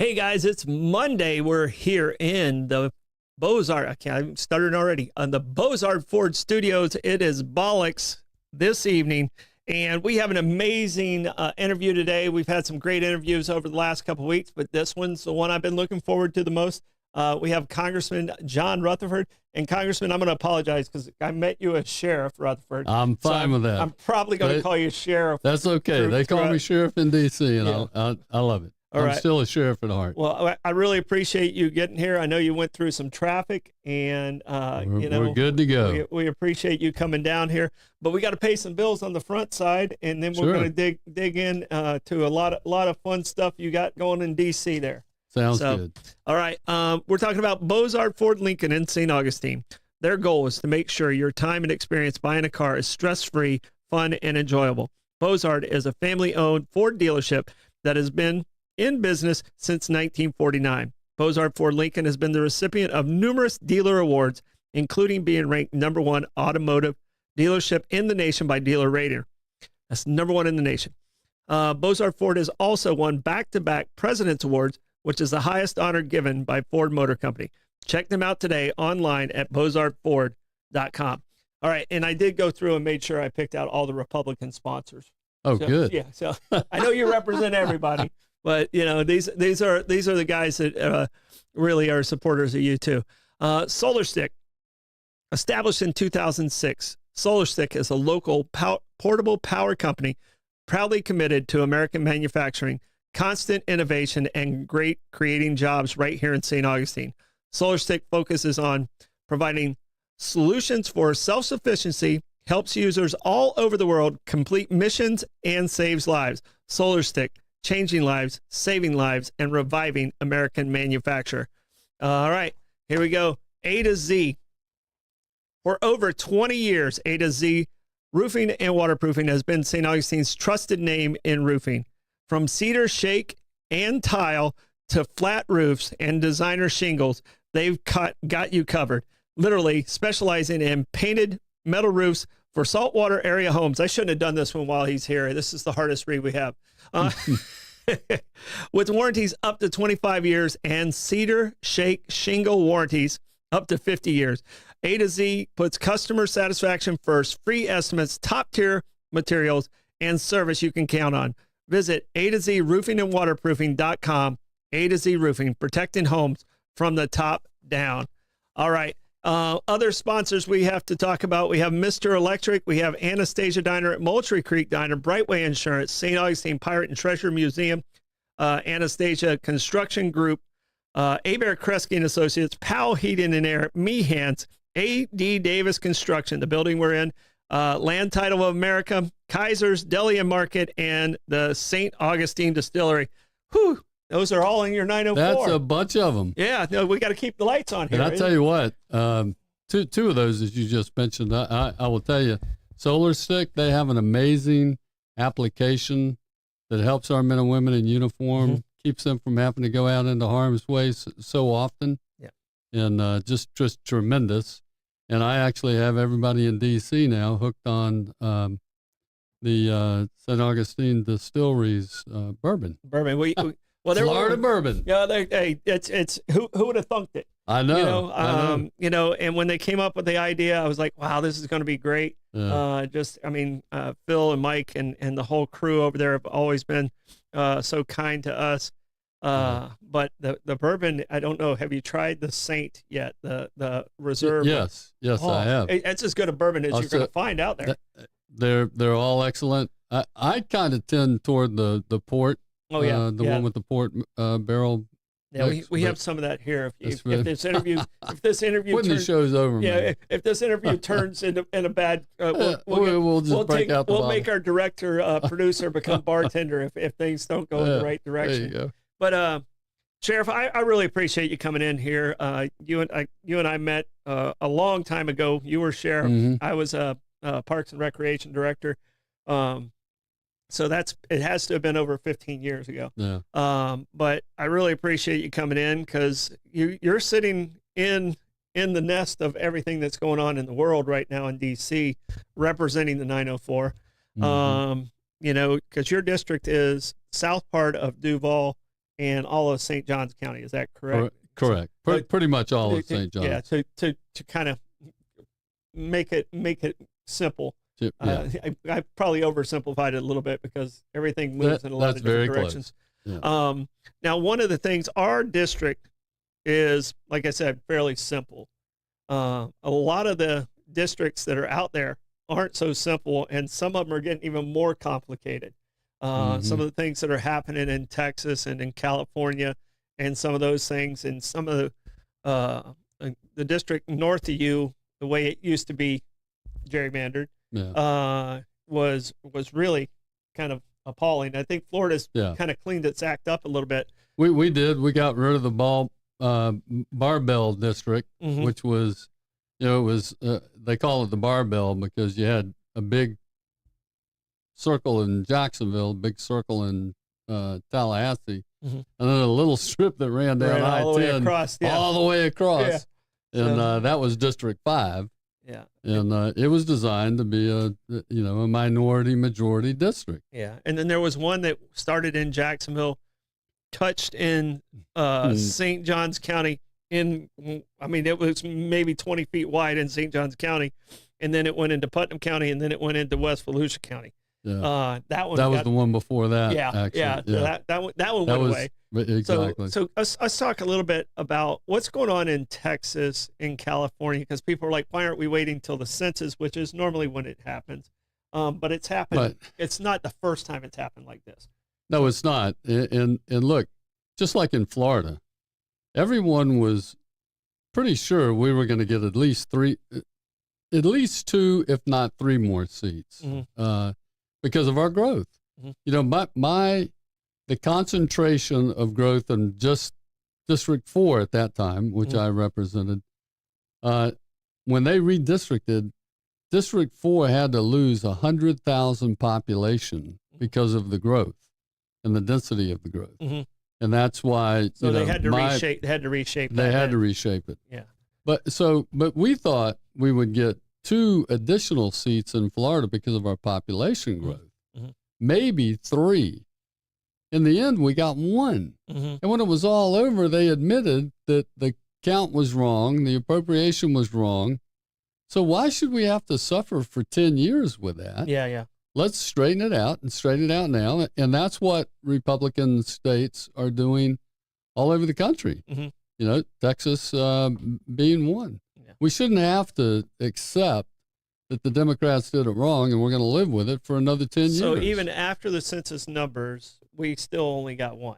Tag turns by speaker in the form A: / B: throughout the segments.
A: Hey guys, it's Monday. We're here in the I'm stuttering already, on the Beaux-Arts Ford Studios. It is Bollocks this evening, and we have an amazing interview today. We've had some great interviews over the last couple of weeks, but this one's the one I've been looking forward to the most. We have Congressman John Rutherford. And Congressman, I'm going to apologize because I met you as Sheriff Rutherford.
B: I'm fine with that.
A: I'm probably going to call you Sheriff.
B: That's okay. They call me Sheriff in D.C., and yeah. I love it. I'm still a sheriff at heart.
A: Well, I really appreciate you getting here. I know you went through some traffic, and
B: we're good to go.
A: We appreciate you coming down here, but we got to pay some bills on the front side, and then we're going to dig in to a lot of fun stuff you got going in D.C. there.
B: Sounds good.
A: All right, we're talking about Beaux-Arts Ford Lincoln in St. Augustine. Their goal is to make sure your time and experience buying a car is stress-free, fun, and enjoyable. Beaux-Arts is a family-owned Ford dealership that has been in business since 1949. Beaux-Arts Ford Lincoln has been the recipient of numerous dealer awards, including being ranked #1 automotive dealership in the nation by Dealer Rater. That's #1 in the nation. Beaux-Arts Ford has also won back-to-back President's Awards, which is the highest honor given by Ford Motor Company. Check them out today online at beauxartsford.com. All right, and I did go through and made sure I picked out all the Republican sponsors.
B: Oh, good.
A: Yeah, so I know you represent everybody. But, you know, these are the guys that really are supporters of you, too. SolarStick, established in 2006. SolarStick is a local portable power company proudly committed to American manufacturing, constant innovation, and great creating jobs right here in St. Augustine. SolarStick focuses on providing solutions for self-sufficiency, helps users all over the world complete missions, and saves lives. SolarStick, changing lives, saving lives, and reviving American manufacture. All right, here we go. A to Z. For over 20 years, A to Z Roofing and Waterproofing has been St. Augustine's trusted name in roofing. From cedar shake and tile to flat roofs and designer shingles, they've got you covered. Literally specializing in painted metal roofs for saltwater area homes. I shouldn't have done this one while he's here. This is the hardest read we have. With warranties up to 25 years and cedar shake shingle warranties up to 50 years. A to Z puts customer satisfaction first, free estimates, top tier materials, and service you can count on. Visit A to Z Roofing and Waterproofing.com. A to Z Roofing, protecting homes from the top down. All right. Other sponsors we have to talk about. We have Mr. Electric. We have Anastasia Diner at Moultrie Creek Diner, Brightway Insurance, St. Augustine Pirate and Treasure Museum, Anastasia Construction Group, Abear Kresge and Associates, Powell Heating and Air, Mehans, A.D. Davis Construction, the building we're in, Land Title of America, Kaiser's Deli and Market, and the St. Augustine Distillery. Whew. Those are all in your 904.
B: That's a bunch of them.
A: Yeah, no, we got to keep the lights on here.
B: And I'll tell you what, two of those that you just mentioned, I will tell you, SolarStick, they have an amazing application that helps our men and women in uniform, keeps them from having to go out into harm's way so often.
A: Yeah.
B: And just tremendous. And I actually have everybody in D.C. now hooked on the St. Augustine Distillery's bourbon.
A: Well,
B: Florida bourbon.
A: Yeah, it's who would have thunk it?
B: I know.
A: You know, and when they came up with the idea, I was like, wow, this is going to be great.
B: Yeah.
A: Phil and Mike and the whole crew over there have always been so kind to us. But the bourbon, I don't know. Have you tried the Saint yet? The Reserve?
B: Yes, I have.
A: It's as good a bourbon as you're going to find out there.
B: They're all excellent. I kind of tend toward the port.
A: Oh yeah,
B: one with the port barrel.
A: Yeah, we have some of that here. If this interview
B: when the show's over,
A: if this interview turns in a bad,
B: we'll
A: make our director producer become bartender if things don't go in the right direction.
B: There you go.
A: But Sheriff, I really appreciate you coming in here. You and I met a long time ago. You were sheriff.
B: Mm-hmm.
A: I was a Parks and Recreation director. So it has to have been over 15 years ago.
B: Yeah.
A: But I really appreciate you coming in because you're sitting in the nest of everything that's going on in the world right now in D.C., representing the 904.
B: Mm-hmm.
A: You know, because your district is south part of Duval and all of St. Johns County. Is that correct?
B: Correct. Pretty much all of St. Johns.
A: Yeah. To kind of make it simple.
B: Yeah.
A: I probably oversimplified it a little bit because everything moves in a lot of different directions.
B: Yeah.
A: Now, one of the things, our district is, like I said, fairly simple. A lot of the districts that are out there aren't so simple, and some of them are getting even more complicated. Some of the things that are happening in Texas and in California, and some of those things, and some of the district north of you, the way it used to be gerrymandered, was really kind of appalling. I think Florida's kind of cleaned its act up a little bit.
B: We did. We got rid of the barbell district, which was, it was they call it the barbell because you had a big circle in Jacksonville, big circle in Tallahassee, and then a little strip that ran down I-10 all the way across. And that was District 5.
A: Yeah.
B: And it was designed to be a minority majority district.
A: Yeah. And then there was one that started in Jacksonville, touched in St. Johns County. It was maybe 20 feet wide in St. Johns County, and then it went into Putnam County, and then it went into West Volusia County.
B: Yeah. That was the one before that.
A: That one went away.
B: Exactly.
A: So let's talk a little bit about what's going on in Texas and California, because people are like, why aren't we waiting till the census, which is normally when it happens? But it's happened.
B: But
A: it's not the first time it's happened like this.
B: No, it's not. And look, just like in Florida, everyone was pretty sure we were going to get at least 2, if not 3 more seats, because of our growth. The concentration of growth in just District 4 at that time, which I represented, when they redistricted, District 4 had to lose 100,000 population because of the growth and the density of the growth. And that's why
A: they had to reshape. They had to reshape.
B: They had to reshape it.
A: Yeah.
B: But we thought we would get 2 additional seats in Florida because of our population growth. Maybe 3. In the end, we got 1. And when it was all over, they admitted that the count was wrong, the appropriation was wrong. So why should we have to suffer for 10 years with that?
A: Yeah.
B: Let's straighten it out and straighten it out now. And that's what Republican states are doing all over the country. Texas being one. Yeah. We shouldn't have to accept that the Democrats did it wrong and we're going to live with it for another 10 years.
A: So even after the census numbers, we still only got 1.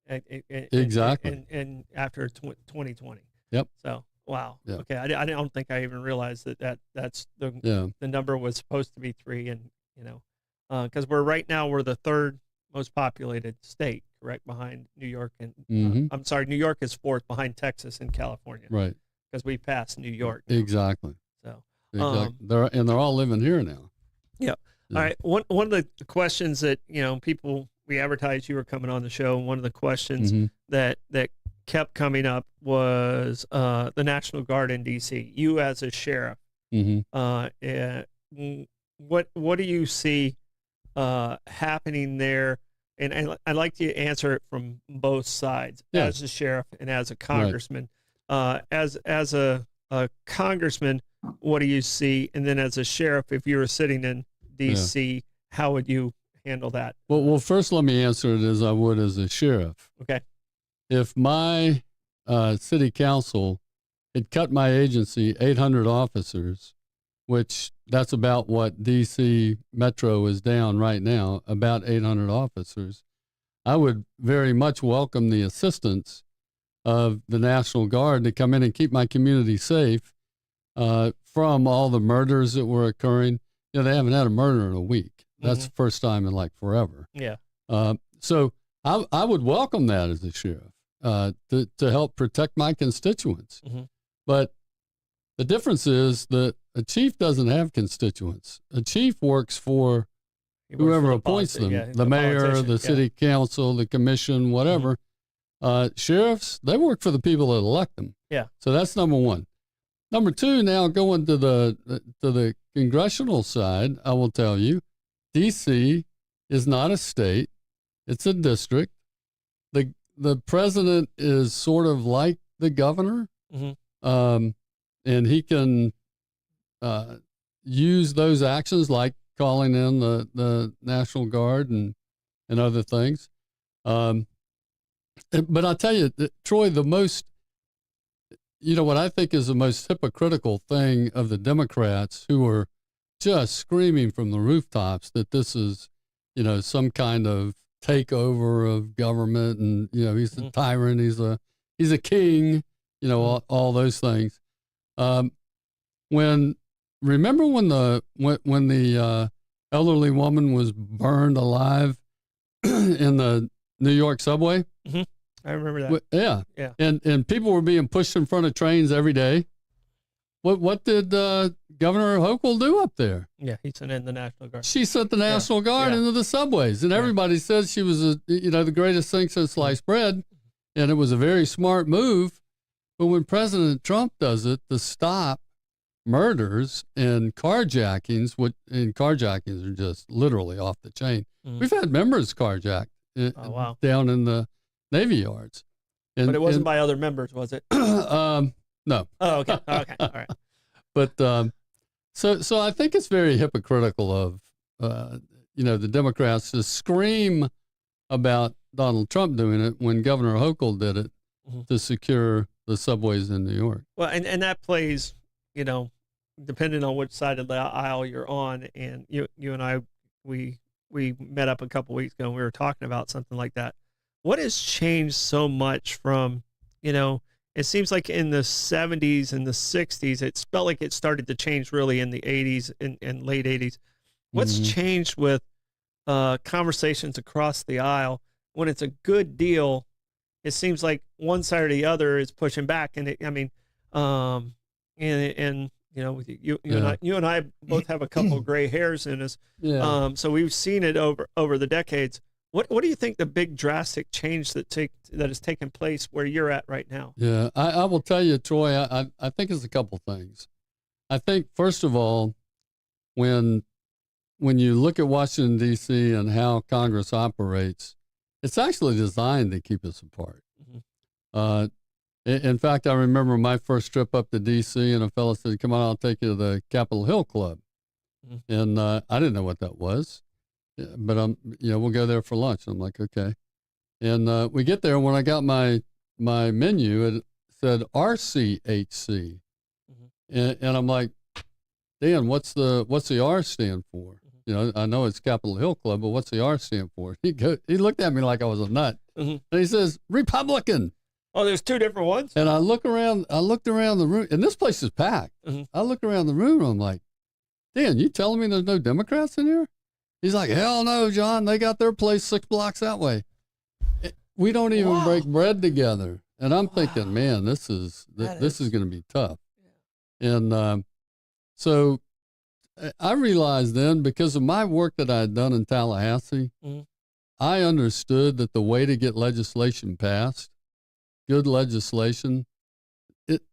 B: Exactly.
A: And after 2020.
B: Yep.
A: So, wow.
B: Yep.
A: Okay. I don't think I even realized that's the number was supposed to be 3. And, because we're the 3rd most populated state, correct? Behind New York and, I'm sorry, New York is 4th behind Texas and California.
B: Right.
A: Because we passed New York now.
B: Exactly.
A: So,
B: they're all living here now.
A: Yeah. All right. One of the questions that, people, we advertised you were coming on the show, and one of the questions that kept coming up was the National Guard in D.C. You as a sheriff, what do you see happening there? And I'd like you to answer it from both sides, as a sheriff and as a congressman. Right. As a congressman, what do you see? And then as a sheriff, if you were sitting in D.C., how would you handle that?
B: Well, first let me answer it as I would as a sheriff.
A: Okay.
B: If my city council had cut my agency 800 officers, which that's about what D.C. Metro is down right now, about 800 officers, I would very much welcome the assistance of the National Guard to come in and keep my community safe from all the murders that were occurring. They haven't had a murder in a week. That's the first time in forever.
A: Yeah.
B: So I would welcome that as a sheriff to help protect my constituents. But the difference is that a chief doesn't have constituents. A chief works for whoever appoints them, the mayor, the city council, the commission, whatever. Sheriffs, they work for the people that elect them.
A: Yeah.
B: So that's number 1. Number 2, now going to the congressional side, I will tell you, D.C. is not a state. It's a district. the president is sort of like the governor, and he can use those actions like calling in the National Guard and other things. But I'll tell you, Troy, what I think is the most hypocritical thing of the Democrats, who are just screaming from the rooftops that this is, some kind of takeover of government, and he's a tyrant, he's a king, all those things. Remember when the elderly woman was burned alive in the New York subway?
A: I remember that.
B: Yeah. And people were being pushed in front of trains every day. What did Governor Hochul do up there?
A: Yeah, he sent in the National Guard.
B: She sent the National Guard into the subways, and everybody says she was the greatest thing since sliced bread, and it was a very smart move. But when President Trump does it to stop murders and carjackings, and carjackings are just literally off the chain. We've had members carjacked down in the Navy Yards.
A: But it wasn't by other members, was it?
B: No.
A: Oh, okay. Okay. All right.
B: But so I think it's very hypocritical of the Democrats to scream about Donald Trump doing it when Governor Hochul did it to secure the subways in New York.
A: Well, and that plays, depending on which side of the aisle you're on. And you and I, we met up a couple weeks ago and we were talking about something like that. What has changed so much from, it seems like in the 70s and the 60s, it felt like it started to change really in the 80s and late 80s. What's changed with conversations across the aisle? When it's a good deal, it seems like one side or the other is pushing back. And you and I both have a couple of gray hairs in us. Yeah. So we've seen it over the decades. What do you think the big drastic change that has taken place where you're at right now?
B: Yeah, I will tell you, Troy, I think it's a couple things. I think, first of all, when you look at Washington, D.C. and how Congress operates, it's actually designed to keep us apart. In fact, I remember my first trip up to D.C. and a fellow said, "Come on, I'll take you to the Capitol Hill Club." And I didn't know what that was. But we'll go there for lunch. I'm like, okay. And we get there, and when I got my menu, it said RCHC. And I'm like, Dan, what's the R stand for? I know it's Capitol Hill Club, but what's the R stand for? He looked at me like I was a nut. And he says, Republican.
A: Oh, there's two different ones?
B: And I looked around the room, and this place is packed. I look around the room, and I'm like, Dan, you telling me there's no Democrats in here? He's like, hell no, John. They got their place 6 blocks that way. We don't even break bread together. And I'm thinking, man, this is going to be tough. And so I realized then, because of my work that I had done in Tallahassee, I understood that the way to get legislation passed, good legislation,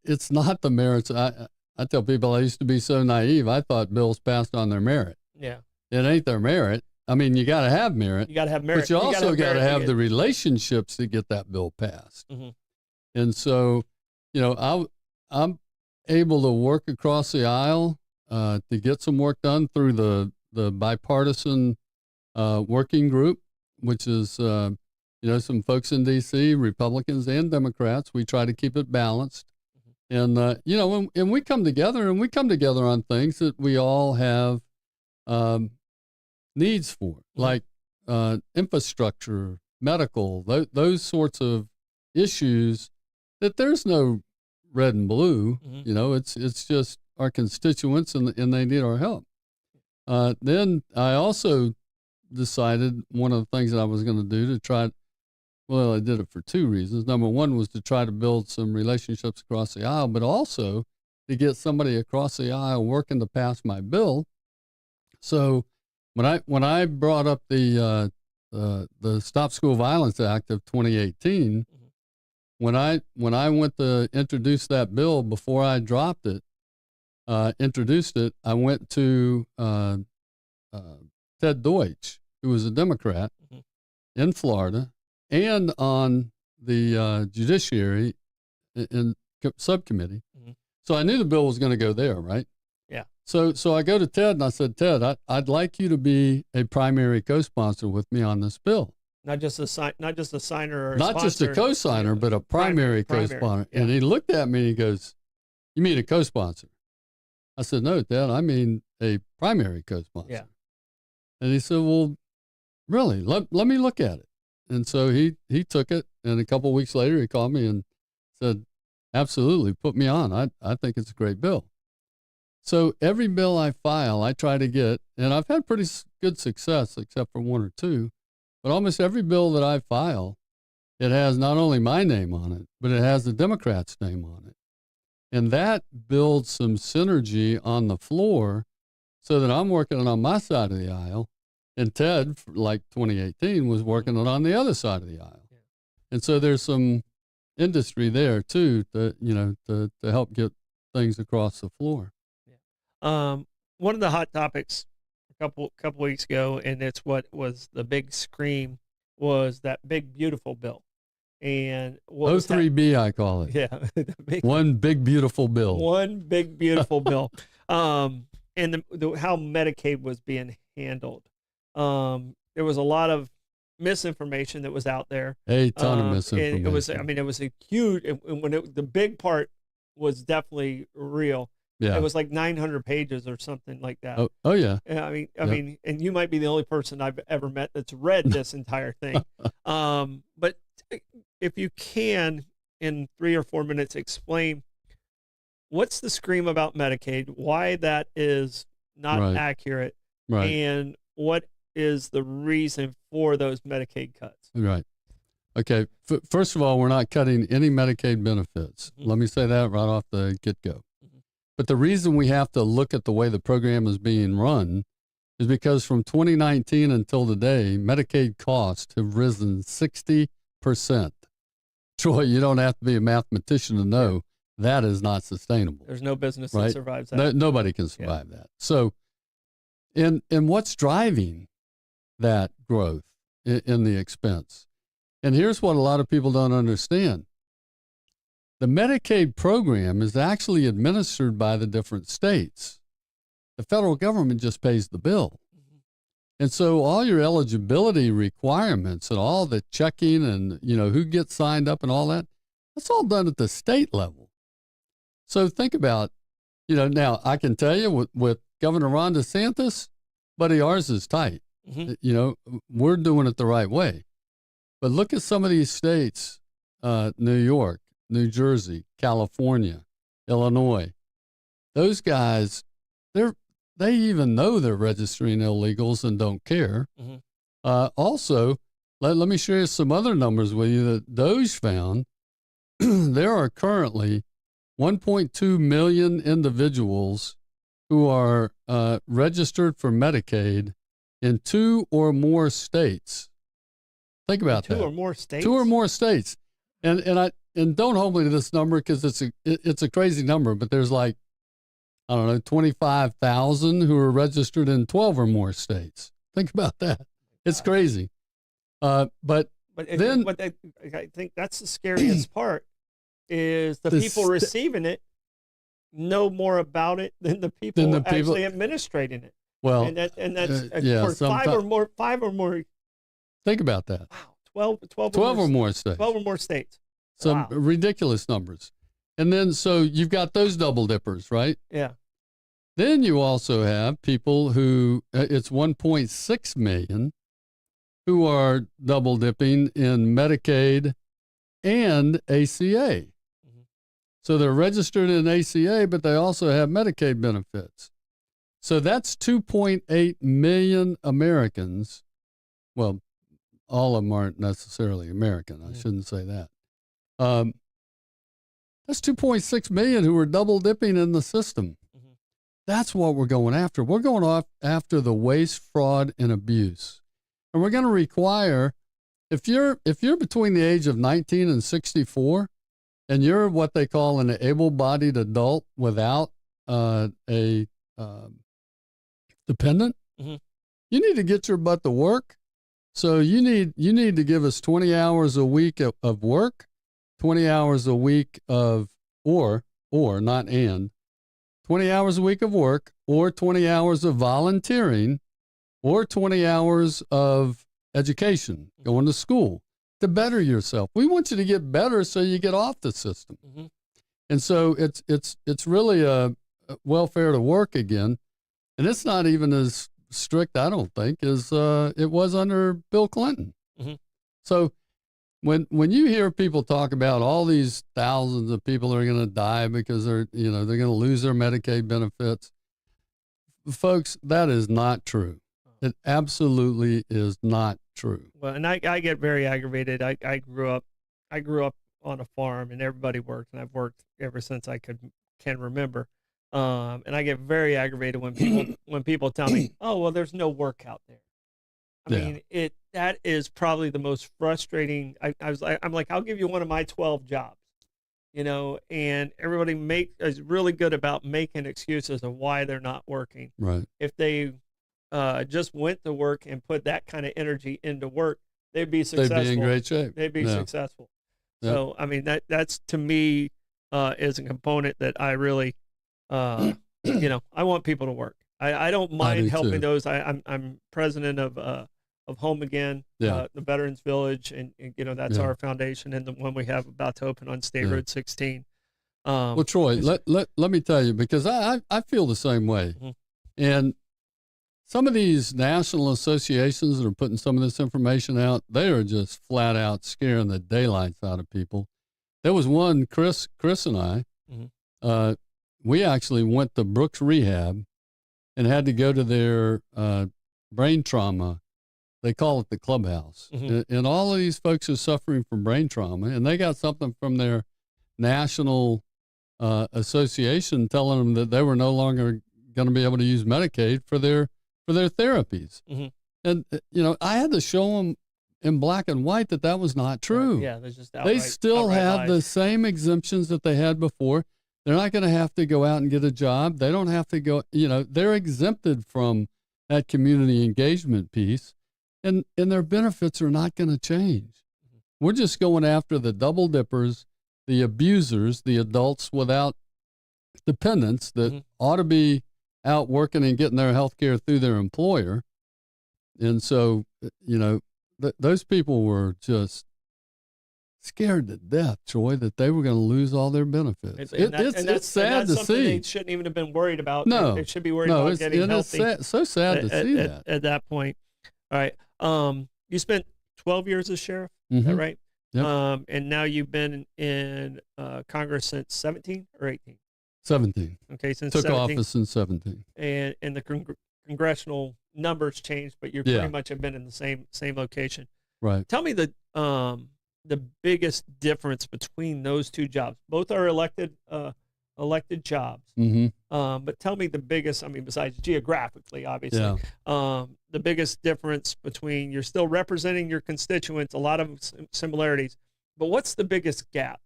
B: it's not the merits. I tell people I used to be so naive. I thought bills passed on their merit.
A: Yeah.
B: It ain't their merit. I mean, you got to have merit.
A: You got to have merit.
B: But you also got to have the relationships to get that bill passed. And so, I'm able to work across the aisle to get some work done through the bipartisan working group, which is, some folks in D.C., Republicans and Democrats. We try to keep it balanced. And, and we come together on things that we all have needs for, like infrastructure, medical, those sorts of issues that there's no red and blue. It's just our constituents and they need our help. Then I also decided one of the things that I was going to do to try, I did it for two reasons. Number one was to try to build some relationships across the aisle, but also to get somebody across the aisle working to pass my bill. So when I brought up the Stop School Violence Act of 2018, when I went to introduce that bill, before I dropped it, introduced it, I went to Ted Deutsch, who was a Democrat in Florida, and on the Judiciary in subcommittee.
A: Mm-hmm.
B: So I knew the bill was going to go there, right?
A: Yeah.
B: So I go to Ted and I said, Ted, I'd like you to be a primary co-sponsor with me on this bill.
A: Not just a signer or a
B: not
A: sponsor.
B: just a co-signer, but a primary co-sponsor.
A: Yeah.
B: And he looked at me and he goes, "You mean a co-sponsor?" I said, "No, Dad, I mean a primary co-sponsor."
A: Yeah.
B: And he said, "Well, really? Let me look at it." And so he took it, and a couple of weeks later he called me and said, "Absolutely, put me on. I think it's a great bill." So every bill I file, I try to get, and I've had pretty good success except for one or two, but almost every bill that I file, it has not only my name on it, but it has the Democrats' name on it. And that builds some synergy on the floor so that I'm working on my side of the aisle, and Ted, like 2018, was working on the other side of the aisle.
A: Yeah.
B: And so there's some industry there too, to help get things across the floor.
A: One of the hot topics a couple weeks ago, and it's what was the big scream, was that big beautiful bill. And what was
B: 03B, I call it.
A: Yeah,
B: one big beautiful bill.
A: One big beautiful bill. And how Medicaid was being handled. There was a lot of misinformation that was out there.
B: A ton of misinformation.
A: And it was, it was a huge. The big part was definitely real.
B: Yeah.
A: It was like 900 pages or something like that.
B: Oh yeah.
A: I mean, and you might be the only person I've ever met that's read this entire thing. But if you can, in 3 or 4 minutes, explain what's the scream about Medicaid, why that is not accurate, and what is the reason for those Medicaid cuts.
B: Right. Okay. First of all, we're not cutting any Medicaid benefits. Mm-hmm. Let me say that right off the get-go. But the reason we have to look at the way the program is being run is because from 2019 until today, Medicaid costs have risen 60%. Troy, you don't have to be a mathematician to know that is not sustainable.
A: There's no business that survives that.
B: Nobody can survive that. So, and what's driving that growth in the expense? And here's what a lot of people don't understand. The Medicaid program is actually administered by the different states. The federal government just pays the bill. Mm-hmm. And so all your eligibility requirements and all the checking and, who gets signed up and all that, that's all done at the state level. So think about, now I can tell you with Governor Ron DeSantis, buddy, ours is tight. Mm-hmm. We're doing it the right way. But look at some of these states, New York, New Jersey, California, Illinois. Those guys, they even know they're registering illegals and don't care. Mm-hmm. Also, let me share some other numbers with you that DOJ found. There are currently 1.2 million individuals who are registered for Medicaid in 2 or more states. Think about that.
A: 2 or more states?
B: 2 or more states. And don't hold me to this number because it's a crazy number, but there's 25,000 who are registered in 12 or more states. Think about that. It's crazy. But I
A: think that's the scariest part is the people receiving it know more about it than the people actually administrating it.
B: Well,
A: and that's for 5 or more.
B: Think about that.
A: Wow, 12
B: or more states.
A: 12 or more states.
B: Some ridiculous numbers. And then, so you've got those double dippers, right?
A: Yeah.
B: Then you also have people who, it's 1.6 million, who are double dipping in Medicaid and ACA. Mm-hmm. So they're registered in ACA, but they also have Medicaid benefits. So that's 2.8 million Americans. Well, all of them aren't necessarily American. I shouldn't say that. That's 2.6 million who are double dipping in the system. Mm-hmm. That's what we're going after. We're going after the waste, fraud, and abuse. And we're going to require, if you're between the age of 19 and 64, and you're what they call an able-bodied adult without a dependent, mm-hmm. you need to get your butt to work So you need to give us 20 hours a week of work, 20 hours a week of, or not and, 20 hours a week of work, or 20 hours of volunteering, or 20 hours of education, going to school to better yourself. We want you to get better so you get off the system. Mm-hmm. And so it's really a welfare to work again. And it's not even as strict, I don't think, as it was under Bill Clinton. Mm-hmm. So when you hear people talk about all these thousands of people that are going to die because they're going to lose their Medicaid benefits, folks, that is not true. It absolutely is not true.
A: Well, and I get very aggravated. I grew up on a farm, and everybody worked, and I've worked ever since I can remember. And I get very aggravated when people tell me, "Oh, well, there's no work out there." I mean, that is probably the most frustrating. I'm like, I'll give you one of my 12 jobs, and everybody is really good about making excuses of why they're not working.
B: Right.
A: If they just went to work and put that kind of energy into work, they'd be successful.
B: They'd be in great shape.
A: They'd be successful. Yep. So, I mean, that's to me is a component that I really, I want people to work. I don't mind helping those. I'm president of Home Again, the Veterans Village, and that's our foundation, and the one we have about to open on State Road 16.
B: Well, Troy, let me tell you, because I feel the same way. Mm-hmm. And some of these national associations that are putting some of this information out, they are just flat out scaring the daylights out of people. There was one, Chris and I, mm-hmm. We actually went to Brooks Rehab and had to go to their brain trauma. They call it the clubhouse. Mm-hmm. And all of these folks are suffering from brain trauma, and they got something from their national association telling them that they were no longer going to be able to use Medicaid for their therapies. Mm-hmm. And, I had to show them in black and white that was not true.
A: Yeah, just
B: they still have
A: lies.
B: The same exemptions that they had before. They're not going to have to go out and get a job. They don't have to go, they're exempted from that community engagement piece, and their benefits are not going to change. Mm-hmm. We're just going after the double dippers, the abusers, the adults without dependents that mm-hmm. ought to be out working and getting their health care through their employer. And so, those people were just scared to death, Troy, that they were going to lose all their benefits. It's sad to see.
A: They shouldn't even have been worried about.
B: No.
A: They should be worried about getting healthy.
B: It's so sad to see that.
A: At that point. All right. You spent 12 years as sheriff, mm-hmm. Is that right?
B: Yep.
A: And now you've been in Congress since 17 or 18?
B: 17.
A: Okay, since
B: Took
A: 17.
B: office in 17.
A: And the congressional numbers changed, but you pretty much have been in the same location.
B: Right.
A: Tell me the biggest difference between those two jobs. Both are elected jobs. Mm-hmm. But tell me the biggest, besides geographically, obviously, the biggest difference between, you're still representing your constituents, a lot of similarities, but what's the biggest gap?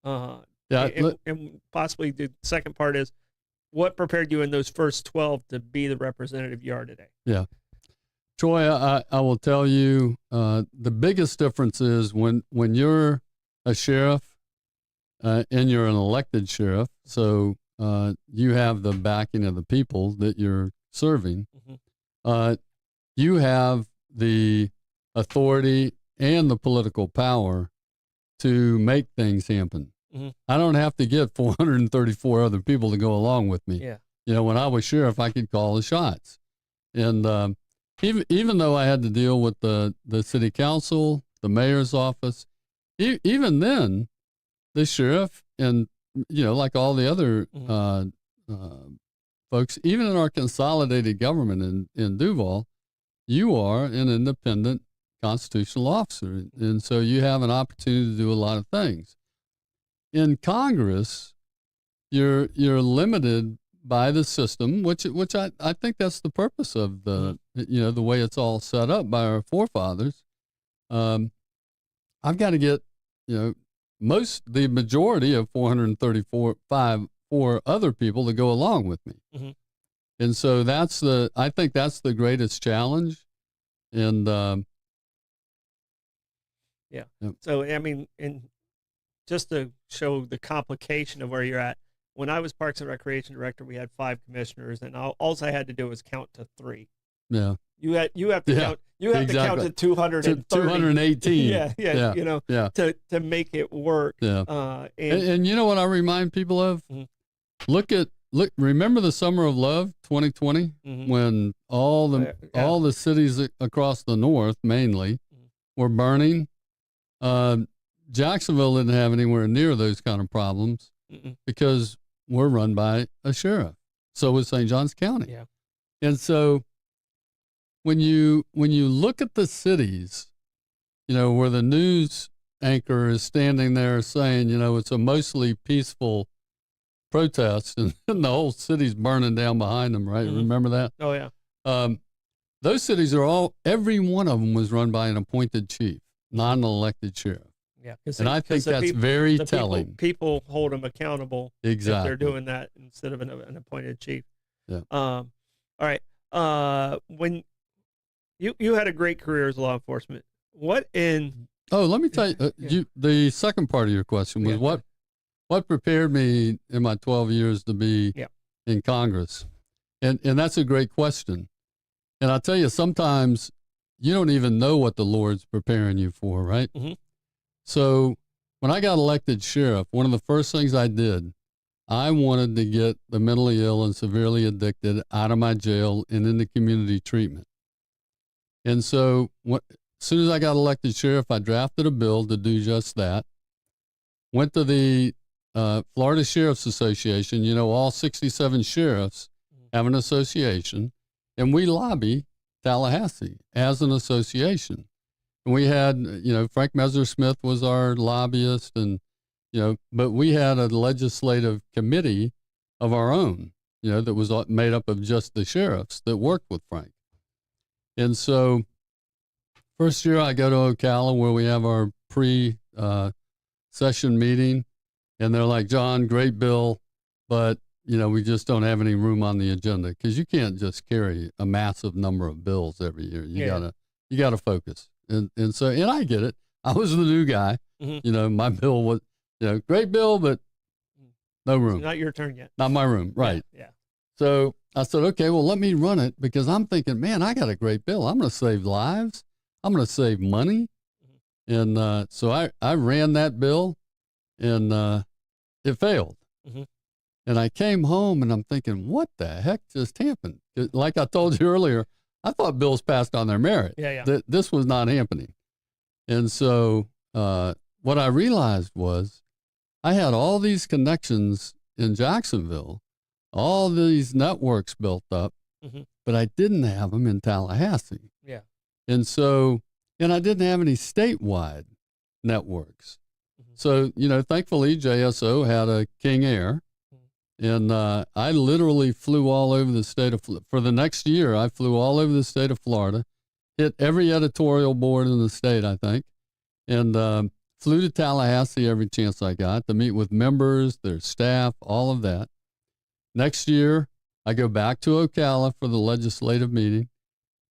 A: And possibly the second part is, what prepared you in those first 12 to be the representative you are today?
B: Yeah. Troy, I will tell you, the biggest difference is when you're a sheriff and you're an elected sheriff, so you have the backing of the people that you're serving. Mm-hmm. You have the authority and the political power to make things happen. Mm-hmm. I don't have to get 434 other people to go along with me. Yeah. When I was sheriff, I could call the shots. And even though I had to deal with the city council, the mayor's office, even then, the sheriff and, like all the other mm-hmm. Folks, even in our consolidated government in Duval, you are an independent constitutional officer. And so you have an opportunity to do a lot of things. In Congress, you're limited by the system, which I think that's the purpose of the way it's all set up by our forefathers. I've got to get the majority of 434 other people to go along with me, mm-hmm. and so I think that's the greatest challenge, and
A: Yeah.
B: Yep.
A: So, I mean, and just to show the complication of where you're at, when I was Parks and Recreation Director, we had 5 commissioners, and all I had to do was count to 3.
B: Yeah.
A: You have to count. You have to count to 230.
B: 218.
A: yeah. You know, to make it work.
B: Yeah.
A: And
B: you know what I remind people of? Mm-hmm. Remember the Summer of Love 2020 mm-hmm. when all the cities across the north mainly mm-hmm. were burning. Jacksonville didn't have anywhere near those kind of problems mm-mm. because we're run by a sheriff. So was St. Johns County.
A: Yeah.
B: And so when you look at the cities, you know, where the news anchor is standing there saying, you know, it's a mostly peaceful protest and the whole city's burning down behind them, right? Mm-hmm. Remember that?
A: Oh, yeah.
B: Those cities every one of them was run by an appointed chief, not an elected sheriff.
A: Yeah.
B: And I think that's very telling.
A: People hold them accountable
B: exactly.
A: if they're doing that instead of an appointed chief.
B: Yeah.
A: All right. When you had a great career as law enforcement, let me tell you, the second part of your question was what prepared me in my 12 years to be in Congress? And that's a great question. And I'll tell you, sometimes you don't even know what the Lord's preparing you for, right? Mm-hmm. So when I got elected sheriff, one of the first things I did, I wanted to get the mentally ill and severely addicted out of my jail and into community treatment. And so as soon as I got elected sheriff, I drafted a bill to do just that. Went to the Florida Sheriff's Association. You know, all 67 sheriffs have an association, and we lobby Tallahassee as an association. And we had, you know, Frank Messer-Smith was our lobbyist, and, you know, but we had a legislative committee of our own, you know, that was made up of just the sheriffs that worked with Frank. And so first year I go to Ocala where we have our pre-session meeting, and they're like, John, great bill, but, you know, we just don't have any room on the agenda, because you can't just carry a massive number of bills every year. You gotta focus. And I get it. I was the new guy. Mm-hmm. You know, my bill was, you know, great bill, but no room. It's not your turn yet.
B: Not my room. Right.
A: Yeah.
B: So I said, okay, well, let me run it, because I'm thinking, man, I got a great bill. I'm going to save lives. I'm going to save money. Mm-hmm. And so I ran that bill, and it failed. Mm-hmm. And I came home and I'm thinking, what the heck just happened? Like I told you earlier, I thought bills passed on their merit.
A: Yeah.
B: This was not happening. And so what I realized was I had all these connections in Jacksonville, all these networks built up, mm-hmm. but I didn't have them in Tallahassee.
A: Yeah.
B: And so, and I didn't have any statewide networks. Mm-hmm. So, you know, thankfully JSO had a King Air. And I literally flew all over the state of Florida. For the next year, I flew all over the state of Florida, hit every editorial board in the state, I think, and flew to Tallahassee every chance I got to meet with members, their staff, all of that. Next year, I go back to Ocala for the legislative meeting,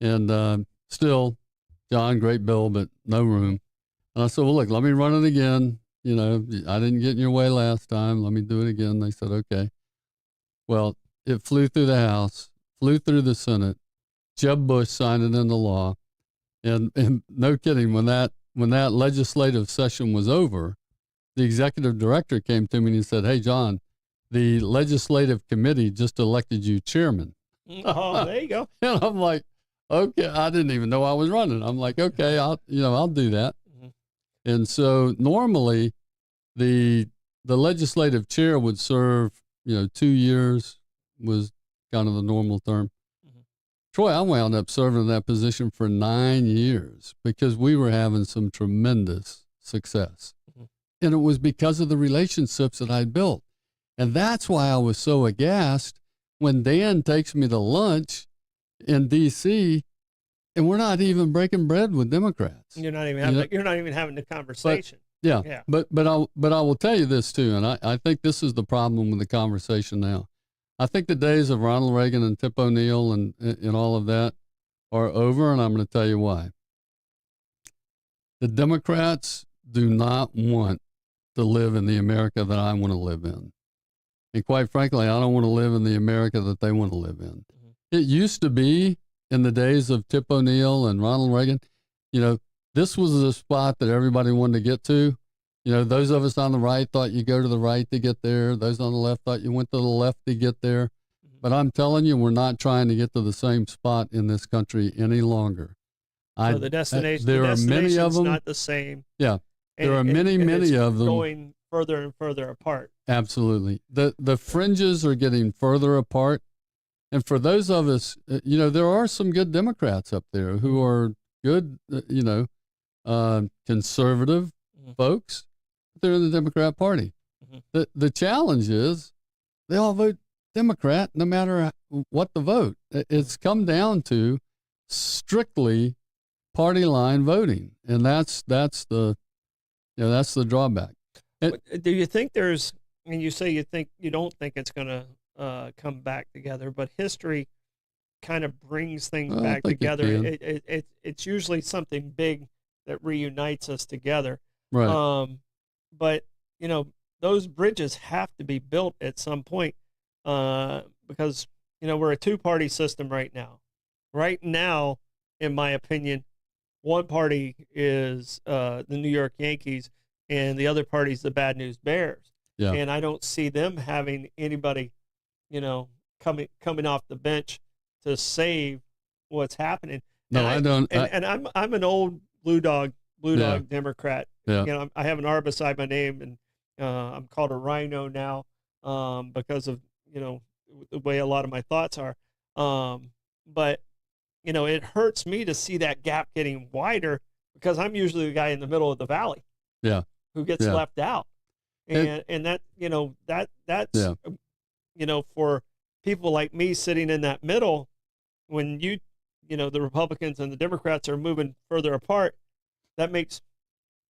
B: and still, John, great bill, but no room. And I said, well, look, let me run it again. You know, I didn't get in your way last time. Let me do it again. They said, okay. Well, it flew through the House, flew through the Senate. Jeb Bush signed it into law. And no kidding, when that legislative session was over, the executive director came to me and said, hey, John, the legislative committee just elected you chairman.
A: Oh, there you go.
B: And I'm like, okay, I didn't even know I was running. I'm like, okay, I'll do that. And so normally the legislative chair would serve, 2 years was kind of the normal term. Mm-hmm. Troy, I wound up serving in that position for 9 years because we were having some tremendous success. Mm-hmm. And it was because of the relationships that I built. And that's why I was so aghast when Dan takes me to lunch in D.C., and we're not even breaking bread with Democrats.
A: You're not even having the conversation.
B: But I will tell you this too, and I think this is the problem with the conversation now. I think the days of Ronald Reagan and Tip O'Neill and all of that are over, and I'm going to tell you why. The Democrats do not want to live in the America that I want to live in. And quite frankly, I don't want to live in the America that they want to live in. Mm-hmm. It used to be in the days of Tip O'Neill and Ronald Reagan, this was the spot that everybody wanted to get to. Those of us on the right thought you go to the right to get there. Those on the left thought you went to the left to get there. Mm-hmm. But I'm telling you, we're not trying to get to the same spot in this country any longer.
A: So the destination, there are many of them. Not the same.
B: Yeah, there are many of them
A: going further and further apart.
B: Absolutely, the fringes are getting further apart, and for those of us, there are some good Democrats up there who are good, conservative mm-hmm. folks. They're in the Democrat Party. Mm-hmm. The challenge is they all vote Democrat no matter what the vote. It's come down to strictly party line voting, and that's the drawback.
A: Do you think there's? And you say you don't think it's going to come back together, but history kind of brings things back together. It's usually something big that reunites us together.
B: Right.
A: But those bridges have to be built at some point because we're a two-party system right now. Right now, in my opinion, one party is the New York Yankees, and the other party is the Bad News Bears.
B: Yeah.
A: And I don't see them having anybody, coming off the bench to save what's happening.
B: No, I don't.
A: And I'm an old blue dog Democrat.
B: Yeah.
A: I have an R beside my name, and I'm called a rhino now because of the way a lot of my thoughts are. But it hurts me to see that gap getting wider because I'm usually the guy in the middle of the valley.
B: Yeah.
A: Who gets left out. And that, that's, for people like me sitting in that middle, when the Republicans and the Democrats are moving further apart, that makes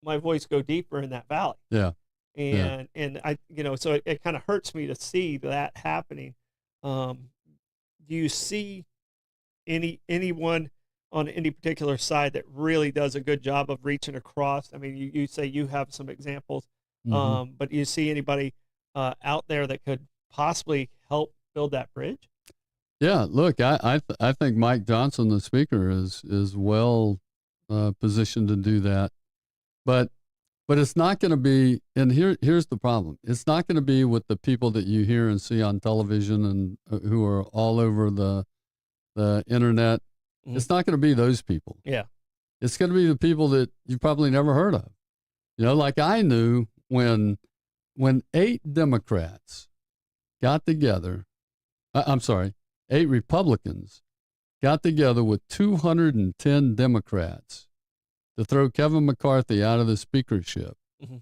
A: my voice go deeper in that valley.
B: Yeah.
A: And I, so it kind of hurts me to see that happening. Do you see anyone on any particular side that really does a good job of reaching across? I mean, you say you have some examples, mm-hmm. But do you see anybody out there that could possibly help build that bridge?
B: Yeah, look, I think Mike Johnson, the speaker, is well positioned to do that, but it's not going to be. And here's the problem: it's not going to be with the people that you hear and see on television and who are all over the internet. Mm-hmm. It's not going to be those people.
A: Yeah,
B: it's going to be the people that you probably never heard of. Like I knew when 8 Democrats got together. 8 Republicans got together with 210 Democrats to throw Kevin McCarthy out of the speakership. Mm-hmm.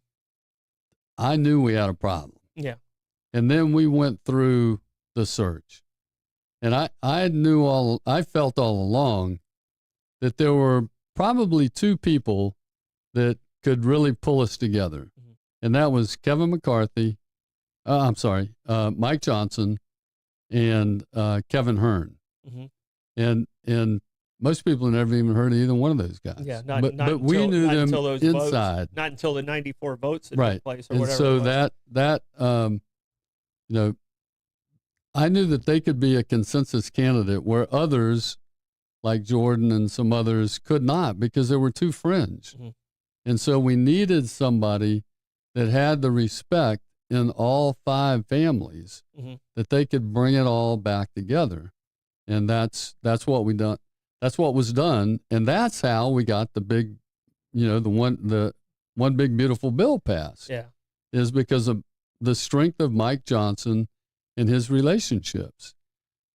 B: I knew we had a problem.
A: Yeah.
B: And then we went through the search. And I felt all along that there were probably 2 people that could really pull us together. Mm-hmm. And that was Kevin McCarthy, Mike Johnson, and Kevin Hearn. Mm-hmm. And most people never even heard of either one of those guys.
A: Yeah,
B: but we knew them inside.
A: Not until the 94 votes that
B: right.
A: took place or
B: and
A: whatever.
B: So I knew that they could be a consensus candidate where others, like Jordan and some others, could not because they were too fringe. Mm-hmm. And so we needed somebody that had the respect in all 5 families mm-hmm. that they could bring it all back together. And that's what we done. That's what was done. And that's how we got the big, the one big beautiful bill passed.
A: Yeah.
B: Is because of the strength of Mike Johnson and his relationships.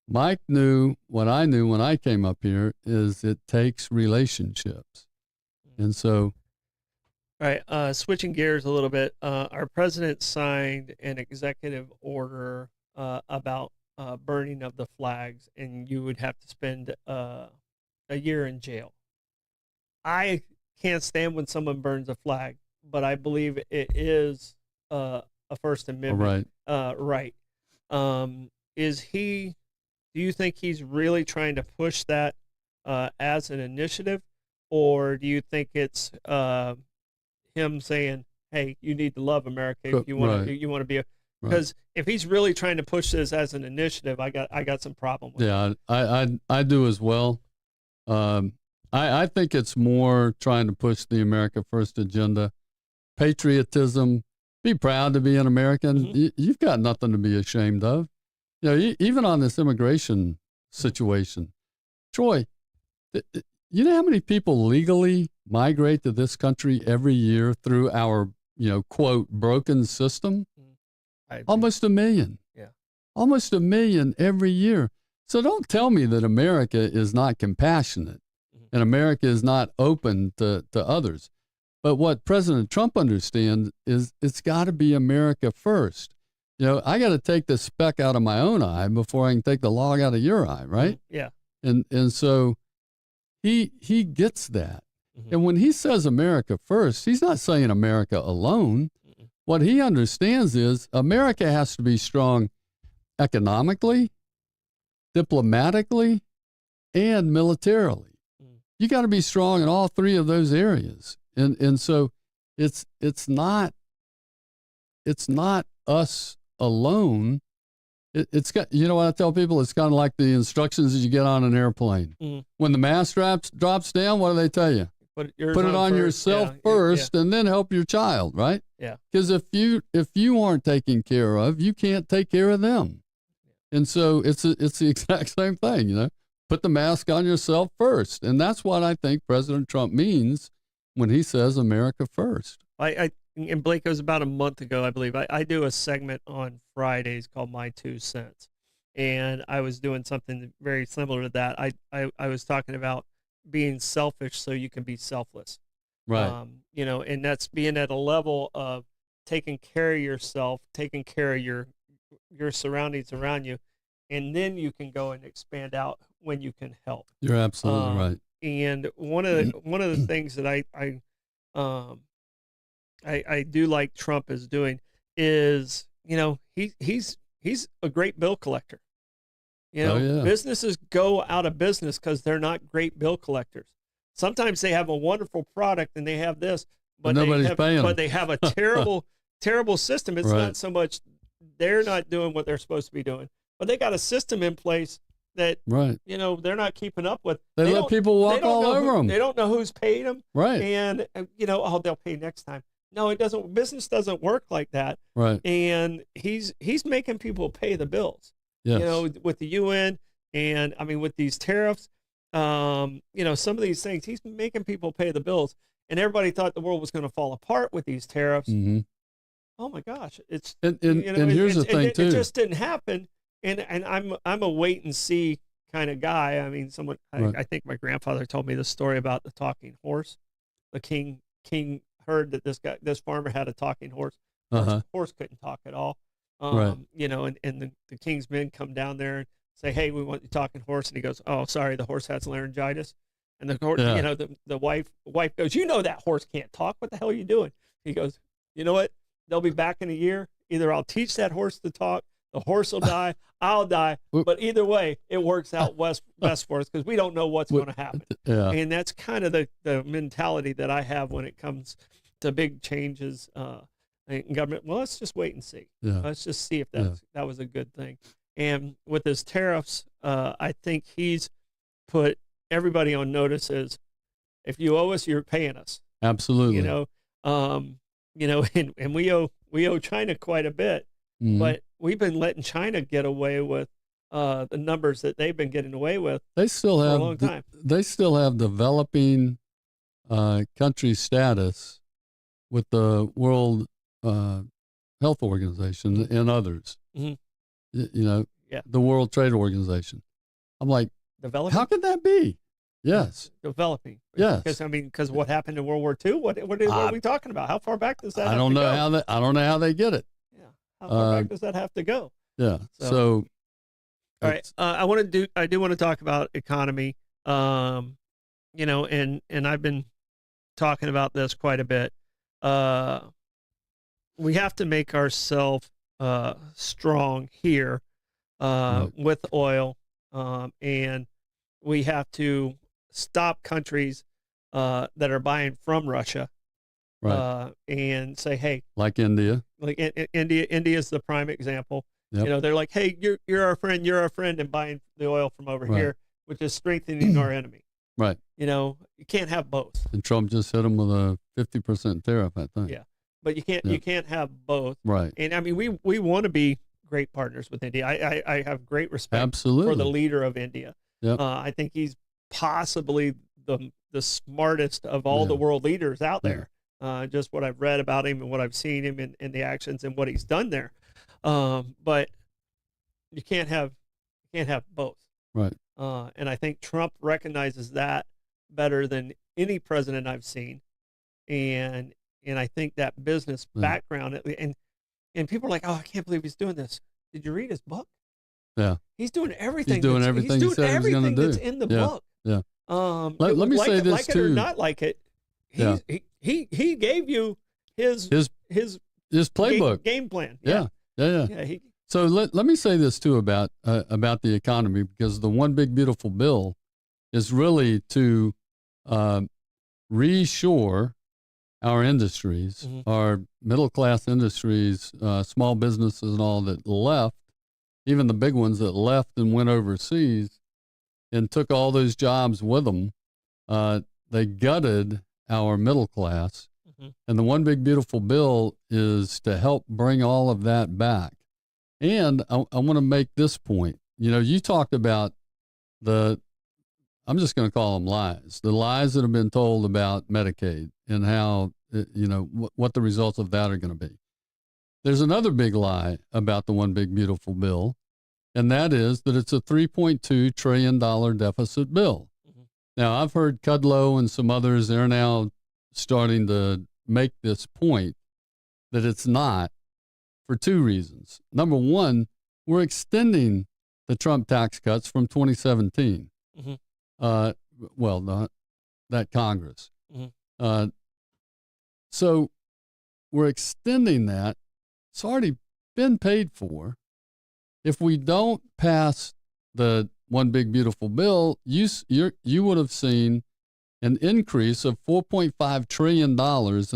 B: Mike knew what I knew when I came up here is it takes relationships. And so.
A: All right, switching gears a little bit, our president signed an executive order about burning of the flags, and you would have to spend a year in jail. I can't stand when someone burns a flag, but I believe it is a First Amendment right. Do you think he's really trying to push that as an initiative, or do you think it's him saying, "Hey, you need to love America if you want to.
B: Right.
A: You want to be a."
B: Right.
A: Because if he's really trying to push this as an initiative, I got some problem with it.
B: Yeah, I do as well. I think it's more trying to push the America First agenda, patriotism. Be proud to be an American.
A: Mhm.
B: You've got nothing to be ashamed of. You know, even on this immigration situation, Troy, you know how many people legally migrate to this country every year through our, quote, broken system? Almost 1 million.
A: Yeah.
B: Almost 1 million every year. So don't tell me that America is not compassionate and America is not open to others. But what President Trump understands is it's got to be America first. I got to take the speck out of my own eye before I can take the log out of your eye, right?
A: Yeah.
B: And so he gets that.
A: Mhm.
B: And when he says America first, he's not saying America alone. What he understands is America has to be strong economically, diplomatically, and militarily. You got to be strong in all three of those areas. And so it's not us alone. It's got, what I tell people, it's kind of like the instructions that you get on an airplane.
A: Mhm.
B: When the mask drops down, what do they tell you?
A: Put
B: it on yourself first, and then help your child, right?
A: Yeah.
B: Because if you aren't taken care of, you can't take care of them. And so it's the exact same thing, Put the mask on yourself first, and that's what I think President Trump means when he says America first.
A: And Blake, it was about a month ago, I believe. I do a segment on Fridays called My 2 Cents, and I was doing something very similar to that. I was talking about being selfish so you can be selfless.
B: Right.
A: And that's being at a level of taking care of yourself, taking care of your surroundings around you, and then you can go and expand out when you can help.
B: You're absolutely right.
A: And one of the things that I do like Trump is doing is, he's a great bill collector. Businesses go out of business because they're not great bill collectors. Sometimes they have a wonderful product and they have this, but
B: nobody's paying them.
A: They have a terrible system. It's not so much they're not doing what they're supposed to be doing, but they got a system in place that they're not keeping up with.
B: They let people walk all over them.
A: They don't know who's paid them.
B: Right.
A: And they'll pay next time. No, it doesn't. Business doesn't work like that.
B: Right.
A: And he's making people pay the bills.
B: Yes.
A: With the UN and with these tariffs, some of these things, he's making people pay the bills. And everybody thought the world was going to fall apart with these tariffs.
B: Mm-hmm.
A: Oh my gosh, it's
B: and here's the thing too.
A: It just didn't happen. And I'm a wait and see kind of guy. I think my grandfather told me the story about the talking horse. The king heard that this farmer had a talking horse. Horse couldn't talk at all. And the king's men come down there and say, "Hey, we want the talking horse." And he goes, "Oh, sorry, the horse has laryngitis." And the horse, the wife goes, "That horse can't talk. What the hell are you doing?" He goes, "You know what? They'll be back in a year. Either I'll teach that horse to talk, the horse will die, I'll die. But either way, it works out best for us because we don't know what's going to happen."
B: Yeah.
A: And that's kind of the mentality that I have when it comes to big changes in government. Well, let's just wait and see.
B: Yeah.
A: Let's just see if that was a good thing. And with his tariffs, I think he's put everybody on notice as, if you owe us, you're paying us.
B: Absolutely.
A: And we owe China quite a bit, but we've been letting China get away with the numbers that they've been getting away with.
B: They still have
A: for a long time.
B: They still have developing country status with the World Health Organization and others.
A: Mm-hmm.
B: The World Trade Organization. I'm like,
A: developing?
B: How could that be? Yes.
A: Developing.
B: Yes.
A: Because what happened in World War II? What are we talking about? How far back does that have to go?
B: I don't know how they get it.
A: Yeah. How far back does that have to go?
B: Yeah. So
A: all right. I do want to talk about economy. And I've been talking about this quite a bit. We have to make ourselves strong here with oil, and we have to stop countries that are buying from Russia,
B: Right.
A: and say, hey,
B: Like India.
A: like India is the prime example.
B: Yep.
A: You know, they're like, hey, you're our friend, and buying the oil from over
B: Right.
A: here, which is strengthening our enemy.
B: Right.
A: You know, you can't have both.
B: And Trump just hit him with a 50% tariff, I think.
A: Yeah, but you can't
B: Yep.
A: you can't have both.
B: Right.
A: And I mean, we want to be great partners with India. I have great respect
B: Absolutely.
A: for the leader of India.
B: Yep.
A: I think he's possibly the smartest of all
B: Yeah.
A: the world leaders out
B: Yeah.
A: there. Just what I've read about him and what I've seen him in the actions and what he's done there. But you can't have both.
B: Right.
A: And I think Trump recognizes that better than any president I've seen. And I think that business
B: Yeah.
A: background, and people are like, oh, I can't believe he's doing this. Did you read his book?
B: Yeah.
A: He's doing everything.
B: He's doing everything he said he was going to do.
A: That's in the
B: Yeah.
A: book.
B: Yeah.
A: Let
B: me say this
A: like it
B: too.
A: or not like it.
B: Yeah.
A: He gave you his
B: playbook.
A: game plan.
B: Yeah.
A: Yeah.
B: So let me say this too about the economy, because the one big beautiful bill is really to reshore our industries,
A: Mm-hmm.
B: our middle class industries, small businesses and all that left, even the big ones that left and went overseas and took all those jobs with them. They gutted our middle class.
A: Mm-hmm.
B: And the one big beautiful bill is to help bring all of that back. And I want to make this point. You know, you talked about I'm just going to call them lies, the lies that have been told about Medicaid and how, what the results of that are going to be. There's another big lie about the one big beautiful bill, and that is that it's a $3.2 trillion deficit bill.
A: Mm-hmm.
B: Now, I've heard Kudlow and some others, they're now starting to make this point that it's not, for two reasons. Number one, we're extending the Trump tax cuts from 2017.
A: Mm-hmm.
B: Not that Congress.
A: Mm-hmm.
B: So we're extending that. It's already been paid for. If we don't pass the one big beautiful bill, you would have seen an increase of $4.5 trillion in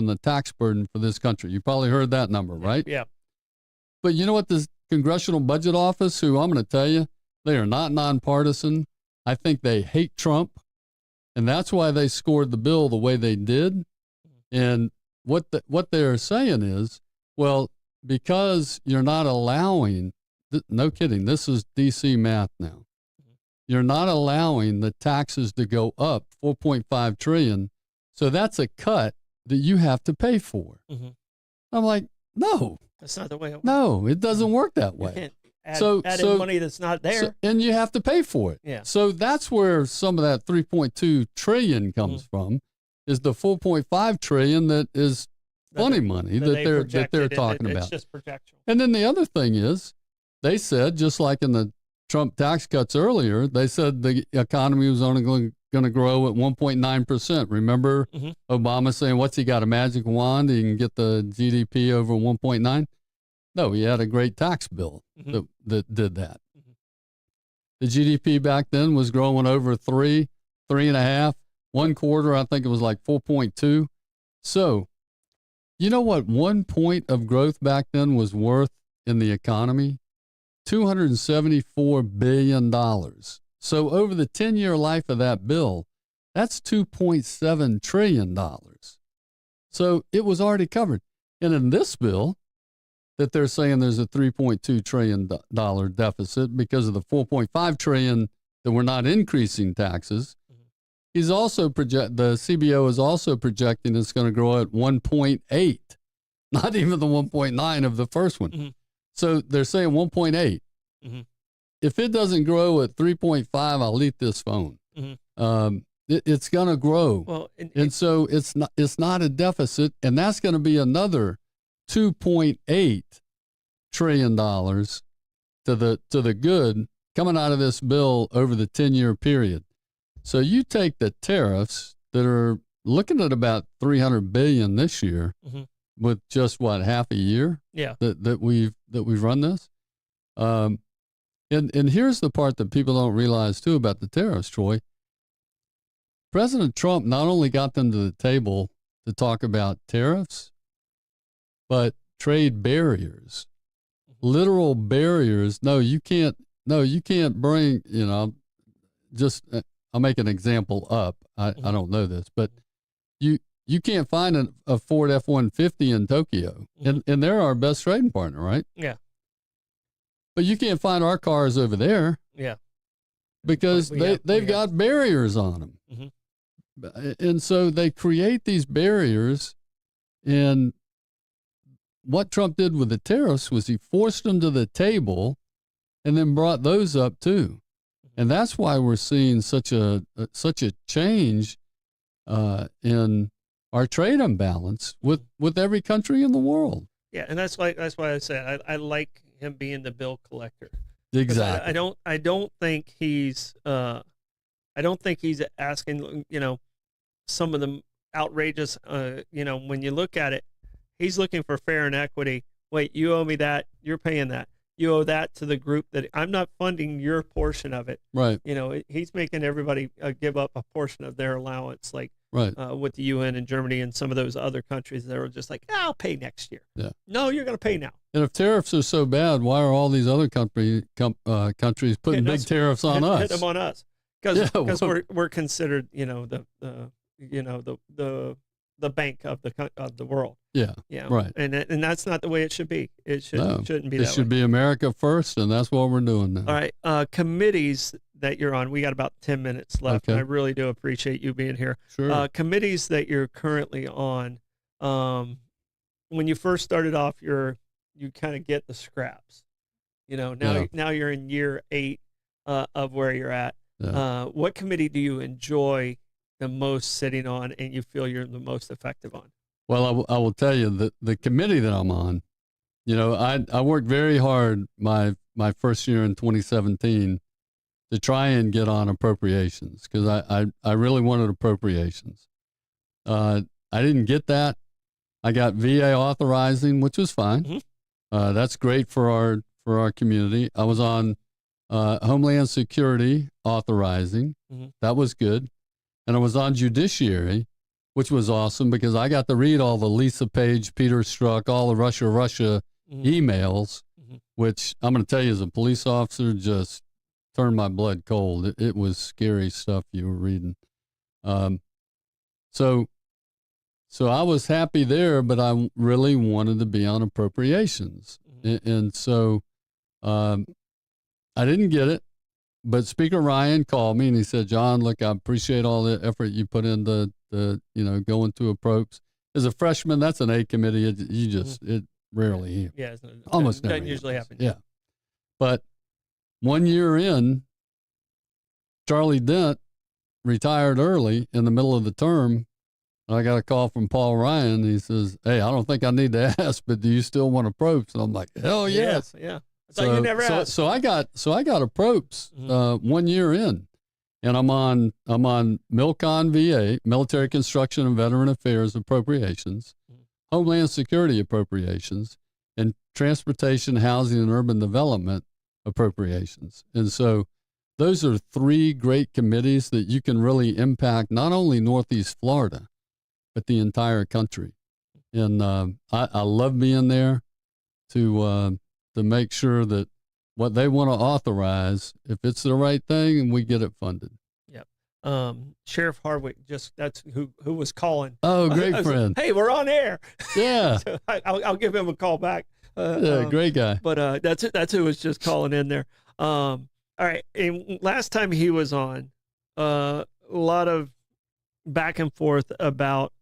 B: the tax burden for this country. You probably heard that number, right?
A: Yeah.
B: But you know what? The Congressional Budget Office, who I'm going to tell you, they are not nonpartisan. I think they hate Trump, and that's why they scored the bill the way they did. And what they're saying is, well, because you're not allowing, no kidding, this is D.C. math now. You're not allowing the taxes to go up $4.5 trillion, so that's a cut that you have to pay for.
A: Mm-hmm.
B: I'm like, no.
A: That's not the way it works.
B: No, it doesn't work that way.
A: You can't add in money that's not there.
B: And you have to pay for it.
A: Yeah.
B: So that's where some of that 3.2 trillion comes from, is the 4.5 trillion that is funny money that they're talking about.
A: It's just projection.
B: And then the other thing is, they said, just like in the Trump tax cuts earlier, they said the economy was only going to grow at 1.9%. Remember Obama saying, what's he got, a magic wand? He can get the GDP over 1.9? No, he had a great tax bill that did that. Mm-hmm. The GDP back then was growing over 3.5. One quarter, I think it was like 4.2. So, you know what 1 point of growth back then was worth in the economy? $274 billion. So over the 10-year life of that bill, that's $2.7 trillion. So it was already covered. And in this bill, that they're saying there's a $3.2 trillion deficit because of the $4.5 trillion that we're not increasing taxes. He's also the CBO is also projecting it's going to grow at 1.8, not even the 1.9 of the first one. Mm-hmm. So they're saying 1.8. Mm-hmm. If it doesn't grow at 3.5, I'll eat this phone. Mm-hmm. It's going to grow. Well, and so it's not a deficit, and that's going to be another $2.8 trillion to the good coming out of this bill over the 10-year period. So you take the tariffs that are looking at about $300 billion this year, with just half a year that we've run this. And here's the part that people don't realize too about the tariffs, Troy. President Trump not only got them to the table to talk about tariffs, but trade barriers, literal barriers. No, you can't bring, I'll make an example up. I don't know this, but you can't find a Ford F-150 in Tokyo, and they're our best trading partner, right?
A: Yeah.
B: But you can't find our cars over there.
A: Yeah.
B: Because they've got barriers on them. And so they create these barriers, and what Trump did with the tariffs was he forced them to the table and then brought those up too. And that's why we're seeing such a change in our trade imbalance with every country in the world.
A: Yeah, and that's why I say I like him being the bill collector.
B: Exactly.
A: I don't think he's asking, some of the outrageous, when you look at it, he's looking for fair and equity. Wait, you owe me that. You're paying that. You owe that to the group that I'm not funding your portion of it.
B: Right.
A: He's making everybody give up a portion of their allowance, like
B: right.
A: With the UN and Germany and some of those other countries that are just like, I'll pay next year.
B: Yeah.
A: No, you're going to pay now.
B: And if tariffs are so bad, why are all these other countries putting big tariffs on us?
A: Hit them on us because we're considered, the bank of the world.
B: Yeah.
A: Yeah.
B: Right.
A: And that's not the way it should be. It shouldn't be that way.
B: It should be America first, and that's what we're doing now.
A: All right. Committees that you're on. We got about 10 minutes left.
B: Okay.
A: And I really do appreciate you being here.
B: Sure.
A: Committees that you're currently on. When you first started off, you kind of get the scraps. Now you're in year 8 of where you're at.
B: Yeah.
A: What committee do you enjoy the most sitting on, and you feel you're the most effective on?
B: Well, I will tell you that the committee that I'm on, I worked very hard my first year in 2017 to try and get on appropriations because I really wanted appropriations. I didn't get that. I got VA authorizing, which was fine.
A: Mm-hmm.
B: That's great for our community. I was on Homeland Security authorizing.
A: Mm-hmm.
B: That was good. And I was on Judiciary, which was awesome because I got to read all the Lisa Page, Peter Strzok, all the Russia
A: mm-hmm. emails,
B: which I'm going to tell you as a police officer just turned my blood cold. It was scary stuff you were reading. So I was happy there, but I really wanted to be on appropriations. Mm-hmm. And so I didn't get it. But Speaker Ryan called me and he said, John, look, I appreciate all the effort you put into going to appropes. As a freshman, that's an A committee. It rarely happens.
A: Yeah,
B: almost never
A: doesn't usually happen.
B: Yeah. But 1 year in, Charlie Dent retired early in the middle of the term. And I got a call from Paul Ryan. He says, hey, I don't think I need to ask, but do you still want appropes? And I'm like, hell yes.
A: Yeah. So you never asked.
B: So I got appropes 1 year in, and I'm on MILCON VA, Military Construction and Veteran Affairs appropriations, Homeland Security appropriations, and Transportation, Housing, and Urban Development appropriations. And so those are 3 great committees that you can really impact not only Northeast Florida, but the entire country. And I love being there to make sure that what they want to authorize, if it's the right thing, and we get it funded.
A: Yep. Sheriff Hardwick, that's who was calling.
B: Oh, great friend.
A: Hey, we're on air.
B: Yeah.
A: So I'll give him a call back.
B: Great guy.
A: But that's it. That's who was just calling in there. All right. And last time he was on, a lot of back and forth about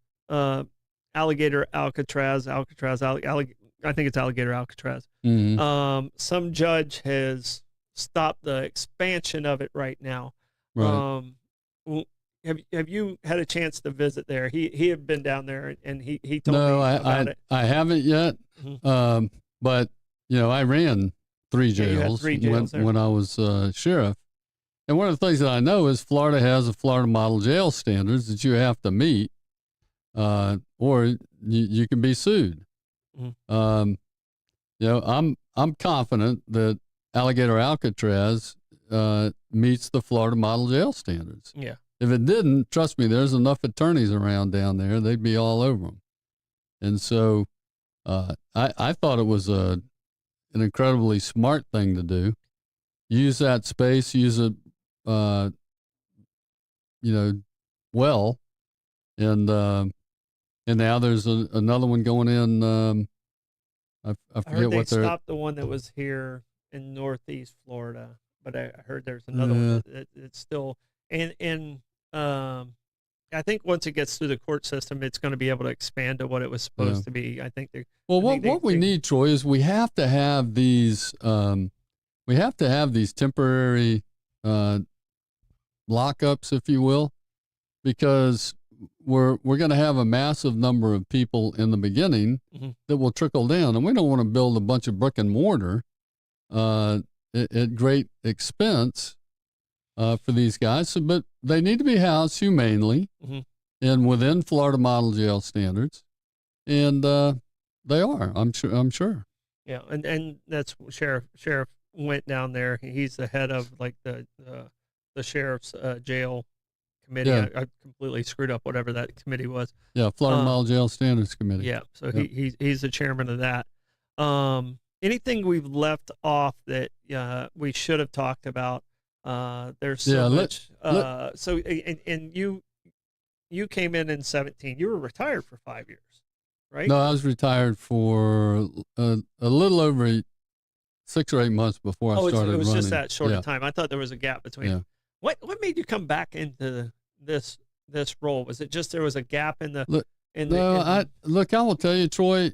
A: Alligator Alcatraz. I think it's Alligator Alcatraz.
B: Mm-hmm.
A: Some judge has stopped the expansion of it right now.
B: Right.
A: Have you had a chance to visit there? He had been down there and he told me about it.
B: I haven't yet.
A: Mm-hmm.
B: But I ran 3 jails,
A: you had 3 jails
B: when I was sheriff. And one of the things that I know is Florida has a Florida model jail standards that you have to meet, or you can be sued. Mm-hmm. I'm confident that Alligator Alcatraz meets the Florida model jail standards.
A: Yeah.
B: If it didn't, trust me, there's enough attorneys around down there. They'd be all over them. And so I thought it was an incredibly smart thing to do. Use that space, use it, well, and now there's another one going in. I forget what they're.
A: Stopped the one that was here in Northeast Florida, but I heard there's another one that's still and I think once it gets through the court system, it's going to be able to expand to what it was supposed to be. I think they.
B: Well, what we need, Troy, is we have to have these temporary lockups, if you will, because we're going to have a massive number of people in the beginning that will trickle down, and we don't want to build a bunch of brick and mortar at great expense for these guys. So, but they need to be housed humanely and within Florida model jail standards, and they are. I'm sure.
A: Yeah, and that's Sheriff went down there. He's the head of like the sheriff's jail committee.
B: Yeah.
A: I completely screwed up whatever that committee was.
B: Yeah, Florida Model Jail Standards Committee.
A: Yeah, so he's the chairman of that. Anything we've left off that we should have talked about? There's so much. So and you came in 2017. You were retired for 5 years, right?
B: No, I was retired for a little over 6 or 8 months before I started running.
A: It was just that short of time. I thought there was a gap between.
B: Yeah.
A: What made you come back into this role? Was it just there was a gap in the?
B: I will tell you, Troy.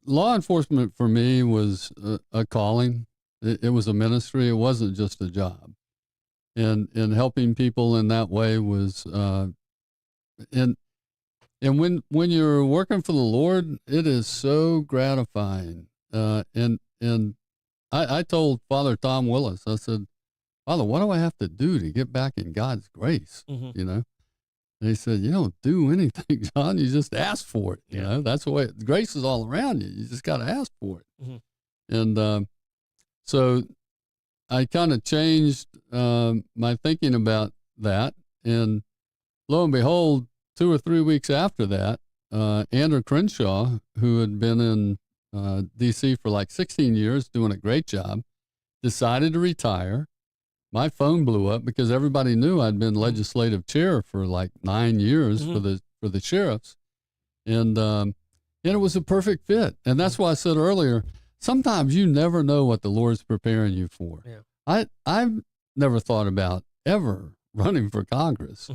B: Law enforcement for me was a calling. It was a ministry. It wasn't just a job, and helping people in that way was, and when you're working for the Lord, it is so gratifying. And I told Father Tom Willis, I said, Father, what do I have to do to get back in God's grace? You know, and he said, you don't do anything, John. You just ask for it. You know, that's the way grace is all around you. You just got to ask for it. And so I kind of changed my thinking about that. And lo and behold, 2 or 3 weeks after that, Andrew Crenshaw, who had been in D.C. for like 16 years, doing a great job, decided to retire. My phone blew up because everybody knew I'd been legislative chair for like 9 years for the sheriffs, and it was a perfect fit. And that's why I said earlier, sometimes you never know what the Lord's preparing you for. Yeah. I've never thought about ever running for Congress.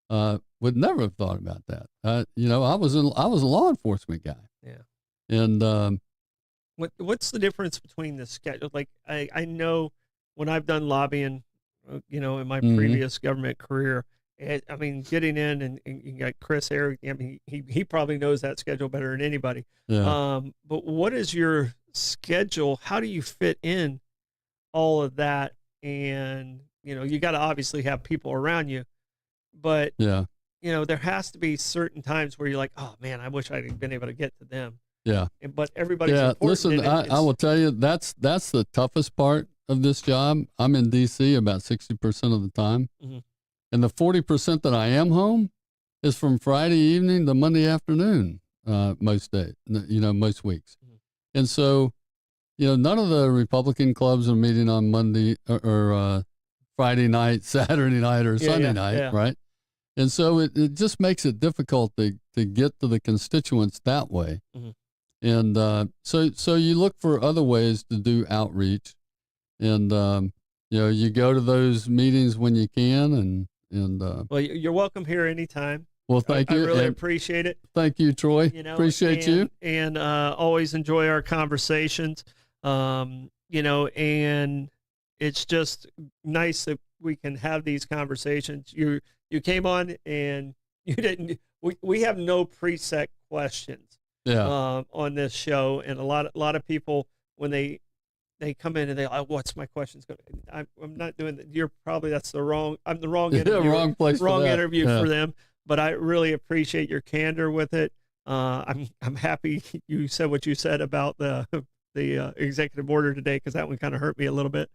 B: Would never have thought about that. You know, I was a law enforcement guy. Yeah. And
A: what's the difference between the schedule? Like I know. When I've done lobbying, you know, in my previous government career, I mean, getting in and you got Chris Eric. I mean, he probably knows that schedule better than anybody. Yeah. But what is your schedule? How do you fit in all of that? And you know, you got to obviously have people around you, but you know, there has to be certain times where you're like, oh man, I wish I'd been able to get to them. Yeah. But everybody's important.
B: Listen, I will tell you that's the toughest part of this job. I'm in D.C. about 60% of the time. And the 40% that I am home is from Friday evening to Monday afternoon, most days, you know, most weeks. And so, you know, none of the Republican clubs are meeting on Monday or Friday night, Saturday night, or Sunday night, right? And so it just makes it difficult to get to the constituents that way. And so you look for other ways to do outreach. And, you know, you go to those meetings when you can. And well,
A: you're welcome here anytime.
B: Well, thank you.
A: I really appreciate it.
B: Thank you, Troy.
A: You know,
B: appreciate you.
A: And always enjoy our conversations. You know, and it's just nice that we can have these conversations. You came on and you didn't, we have no preset questions on this show. And a lot of people, when they come in and they like, what's my questions going to? I'm not doing that. I'm the wrong interview.
B: Wrong place.
A: Wrong interview for them. But I really appreciate your candor with it. I'm happy you said what you said about the executive order today, because that one kind of hurt me a little bit.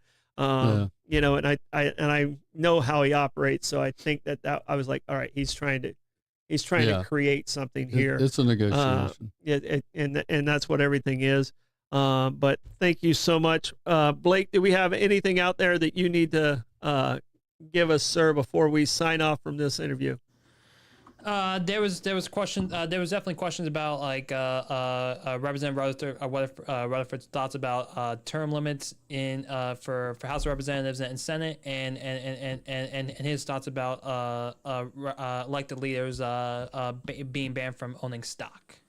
A: You know, and I know how he operates, so I think that I was like, all right, he's trying to create something here.
B: It's a negotiation.
A: And that's what everything is. But thank you so much, Blake. Do we have anything out there that you need to give us, sir, before we sign off from this interview?
C: There was questions. There was definitely questions about like Representative Rutherford's thoughts about term limits in for House of Representatives and Senate, and his thoughts about elected leaders being banned from owning stock.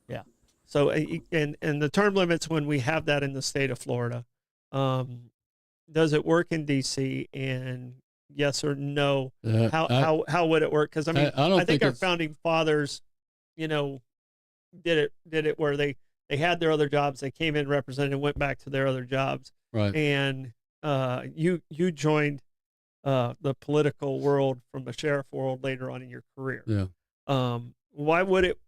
A: Yeah. So and the term limits, when we have that in the state of Florida, does it work in DC? And yes or no? How would it work? Because I mean, I think our founding fathers, you know, did it where they had their other jobs, they came in, represented, and went back to their other jobs.
B: Right.
A: And you joined the political world from the sheriff world later on in your career.
B: Yeah.
A: Why would it?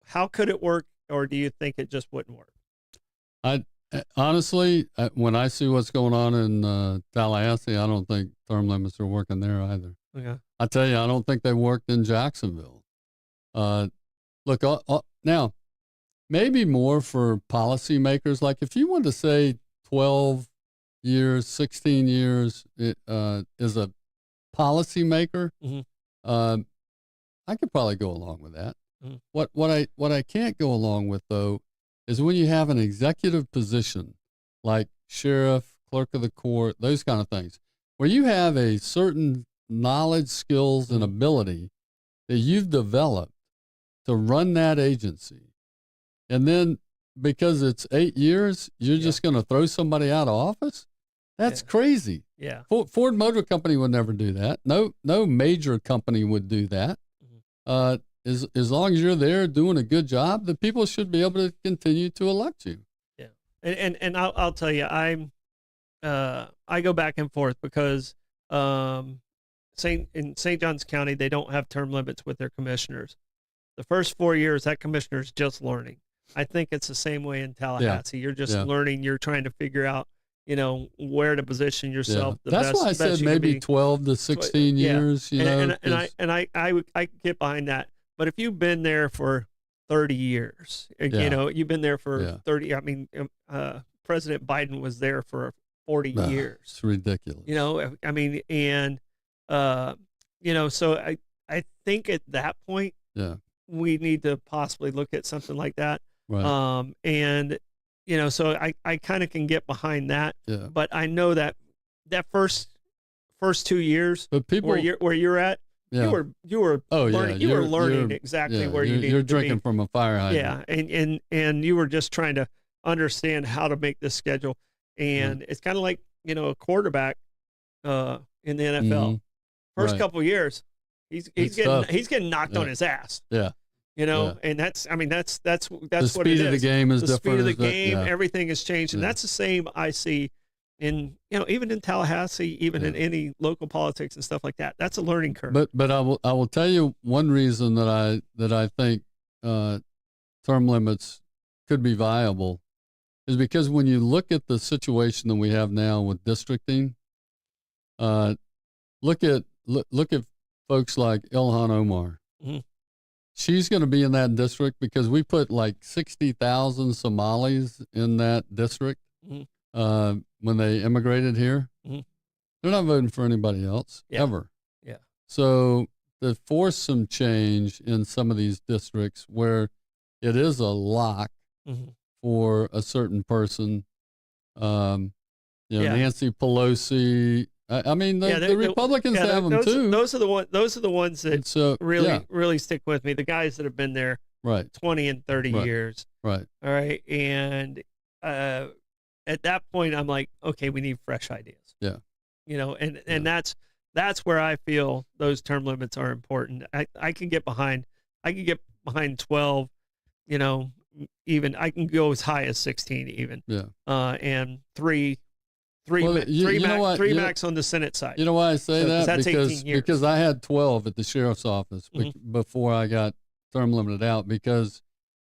A: How could it work, or do you think it just wouldn't work?
B: Honestly, when I see what's going on in Tallahassee, I don't think term limits are working there either.
A: Okay.
B: I tell you, I don't think they worked in Jacksonville. Look, now, maybe more for policymakers. Like if you want to say 12 years, 16 years is a policymaker, I could probably go along with that. What I can't go along with, though, is when you have an executive position like sheriff, clerk of the court, those kind of things, where you have a certain knowledge, skills, and ability that you've developed to run that agency. And then because it's 8 years, you're just going to throw somebody out of office? That's crazy.
A: Yeah.
B: Ford Motor Company would never do that. No major company would do that. As long as you're there doing a good job, the people should be able to continue to elect you.
A: Yeah, and I'll tell you, I go back and forth because in St. Johns County, they don't have term limits with their commissioners. The first 4 years, that commissioner's just learning. I think it's the same way in Tallahassee. Yeah. You're just learning. You're trying to figure out, you know, where to position yourself.
B: That's why I said maybe 12 to 16 years. You know,
A: and I get behind that. But if you've been there for 30 years, you know, you've been there for 30. I mean, President Biden was there for 40 years.
B: It's ridiculous.
A: You know, I mean, and you know, so I think at that point, we need to possibly look at something like that.
B: Right.
A: And you know, so I kind of can get behind that.
B: Yeah.
A: But I know that first 2 years,
B: but people
A: where you're at.
B: Yeah.
A: You were learning. You were learning exactly where you need to be.
B: You're drinking from a fire hydrant.
A: Yeah, and you were just trying to understand how to make this schedule. And it's kind of like, you know, a quarterback in the NFL. First couple of years, he's getting knocked on his ass.
B: Yeah.
A: You know, and that's what it is.
B: The speed of the game is different.
A: The speed of the game, everything has changed, and that's the same I see in, you know, even in Tallahassee, even in any local politics and stuff like that. That's a learning curve.
B: But I will tell you one reason that I think term limits could be viable is because when you look at the situation that we have now with districting, look at folks like Ilhan Omar. She's going to be in that district because we put like 60,000 Somalis in that district. When they immigrated here, they're not voting for anybody else ever.
A: Yeah.
B: So to force some change in some of these districts where it is a lock for a certain person, you know, Nancy Pelosi. I mean, the Republicans have them too.
A: Those are the ones that really stick with me. The guys that have been there 20 and 30 years.
B: Right.
A: All right. And at that point, I'm like, okay, we need fresh ideas.
B: Yeah.
A: You know, and that's where I feel those term limits are important. I can get behind 12, you know, even I can go as high as 16 even.
B: Yeah.
A: And three max on the Senate side.
B: You know why I say that?
A: That's 18 years.
B: Because I had 12 at the sheriff's office before I got term limited out, because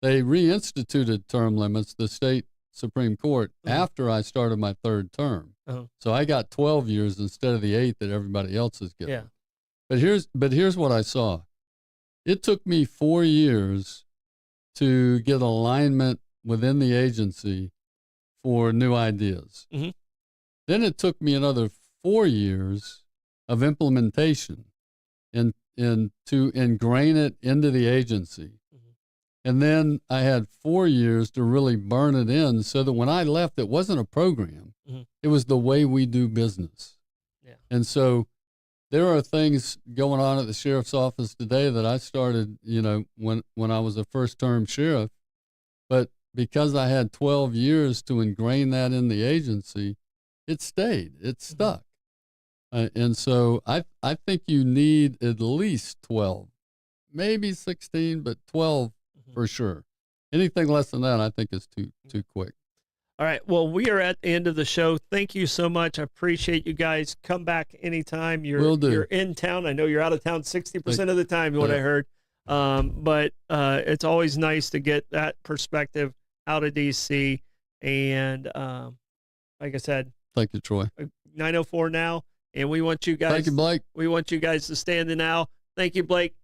B: they reinstituted term limits. The state Supreme Court after I started my third term. So I got 12 years instead of the 8 that everybody else is getting.
A: Yeah.
B: But here's what I saw. It took me 4 years to get alignment within the agency for new ideas. Then it took me another 4 years of implementation and to ingrain it into the agency. And then I had 4 years to really burn it in so that when I left, it wasn't a program. It was the way we do business.
A: Yeah.
B: And so there are things going on at the sheriff's office today that I started, when I was a first-term sheriff. But because I had 12 years to ingrain that in the agency, it stayed. It stuck. And so I think you need at least 12, maybe 16, but 12 for sure. Anything less than that, I think, is too quick.
A: All right. Well, we are at the end of the show. Thank you so much. I appreciate you guys. Come back anytime. You're in town. I know you're out of town 60% of the time, what I heard. But it's always nice to get that perspective out of DC. And like I said,
B: thank you, Troy.
A: 9:04 now. And we want you guys.
B: Thank you, Blake.
A: We want you guys to stay in the now. Thank you, Blake.